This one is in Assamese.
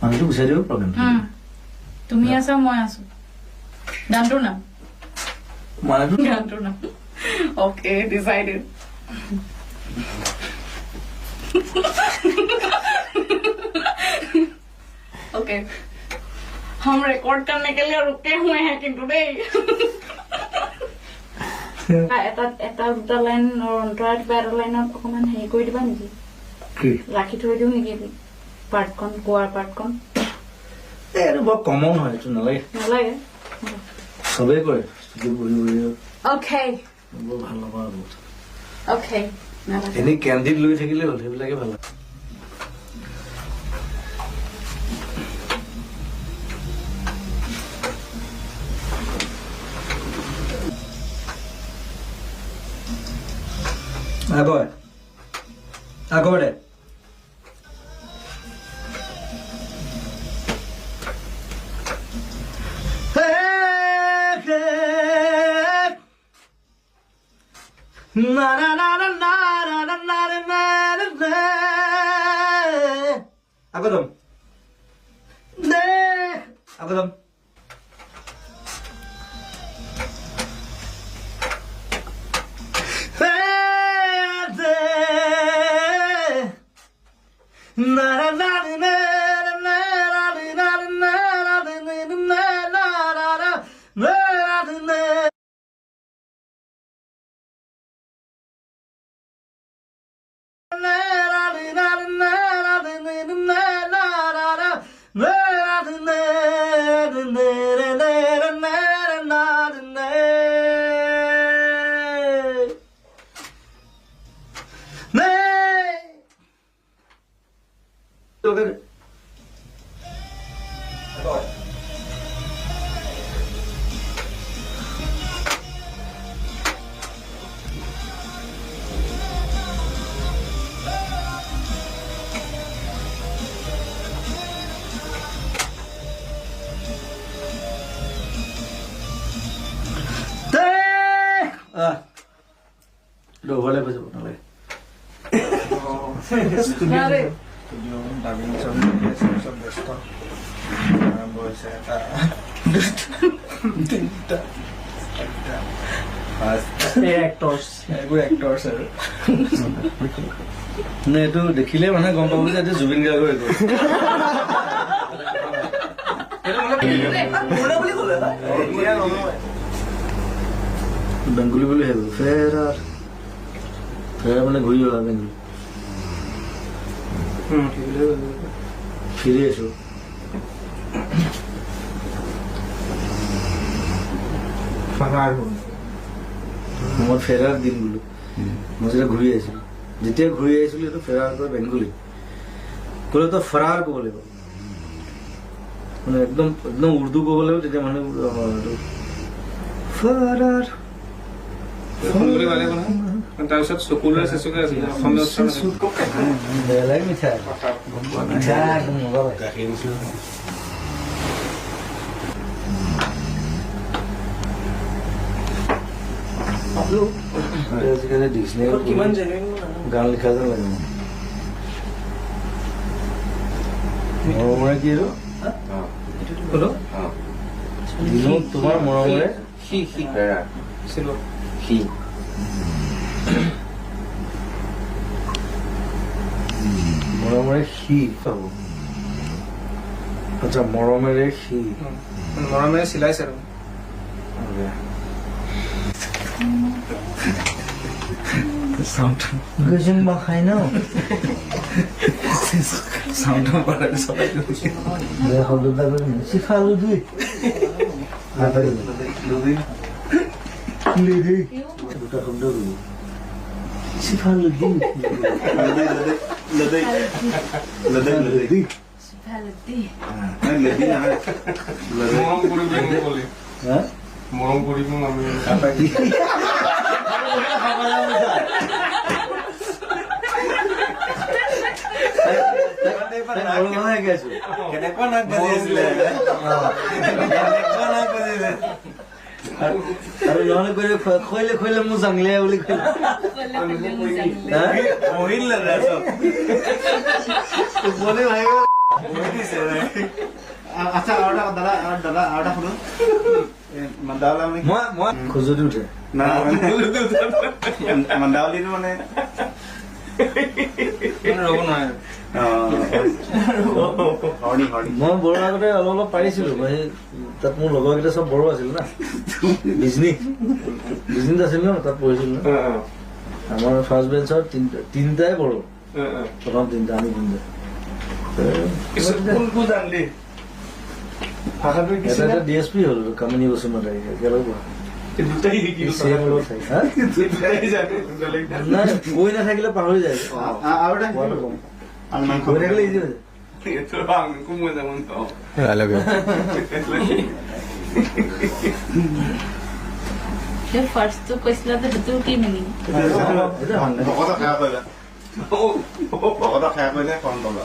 মানুহটো গুচাই দিব প্ৰব্লেম তুমি আছা মই আছো গানটোৰ নাম মানুহটো গানটোৰ নাম ওকে ডিসাইডেড ओके हम रिकॉर्ड करने के लिए रुके हुए हैं किंतु नहीं এটা দুটা লাইন অন্তৰা কিবা এটা লাইনত অকমান হেৰি কৰি দিবা নেকি ৰাখি থৈ দিওঁ নেকি পাৰ্টখন গোৱাৰ পাৰ্টখন এইটো বৰ কমন হয় এইটো নালাগে নালাগে চবেই কৰে বহি বহি অ'কে বৰ ভাল নাপাওঁ বহুত অ'কে নালাগে এনেই কেণ্ডিড লৈ থাকিলে হ'ল সেইবিলাকে ভাল লাগে আগৰে আগদম আগদম Doble pues naলাগে আৰে ডাবিং সব ব্যস্ত আৰম্ভ হৈছে এটা তিনিটা এইবোৰ এক্টৰ্ছ আৰু নে এইটো দেখিলে মানে গম পাব যে এইটো জুবিন গাৰ্গৰ এইটো বেংগুলী বুলি ভাবিব ফেৰাৰ ফেৰাৰ মানে ঘূৰি অহা বেংগুলী ফিৰি আছো মই ফেৰাৰ দিন বোলো মই যেতিয়া ঘূৰি আহিছিলো যেতিয়া ঘূৰি আহিছিলো এইটো ফেৰাৰ পৰা বেংগুলী ক'লে তো ফৰাৰ ক'ব লাগিব মানে একদম একদম উৰ্দু ক'ব লাগিব তেতিয়া মানুহ ফৰাৰ তাৰপিছত চকুৰে চেচুকে আছিলে বেলেগ মিঠাই আজিকালি ডিক্সনেৰী কিমান জেনুইন গান লিখা যেন লাগে মৰমৰে কি আৰু দিনত তোমাৰ মৰমৰে মৰমৰে সি পাব আচ্ছা মৰমেৰে সি মৰমেৰে চিলাইছে আৰু গজং বাখাই ন চাউণ্ড বঢ়াই চলাই শব্দটা কৰি চিফালো দুই দুটা শব্দ কৰি চিফালো দুই মৰম কৰিব আমি কেনেকুৱা নাক বাজি আছিলে আৰু নহলে কৰি খৈলে খৈলে মোৰ জাংলে বুলি কলে আচ্ছা আৰু এটা দাদা আৰু এটা শুনো মন্দাৱলী মানে মই খোজতি উঠে না মন্দাৱলীটো মানে ৰ'ব নোৱাৰে হৰ্ণি মই বড়ো আগতে অলপ পাৰিছিলো মই তাত মোৰ লগৰকেইটা চব বড়ো আছিল না বিজনিত আছিল ন তাত পঢ়িছিলো না আমাৰ ফাৰ্ষ্ট বেঞ্চৰ তিনিটাই বড়ো প্ৰথম তিনিটা আমি তিনিটা কোনটো জানিলি ভাষাটো এটা DSP হ'ল কামিনী বসুমতাৰী একেলগে পঢ়া দুটাই শিকিলো চেম লগত থাকে হা দুটাই জানো নাই কৈ নাথাকিলে পাহৰি যায় আৰু এটা কোৱাটো কম আৰু মাংস কৈ থাকিলে ইজি হৈ যায় এইটো আঙুকো মই যাব নোৱাৰো ফাৰ্ষ্টটো কৈছিলা যে সেইটো কি মিনিং ভকতক সেৱা কৰিলা ভকতক সেৱা কৰিলে ফল পাবা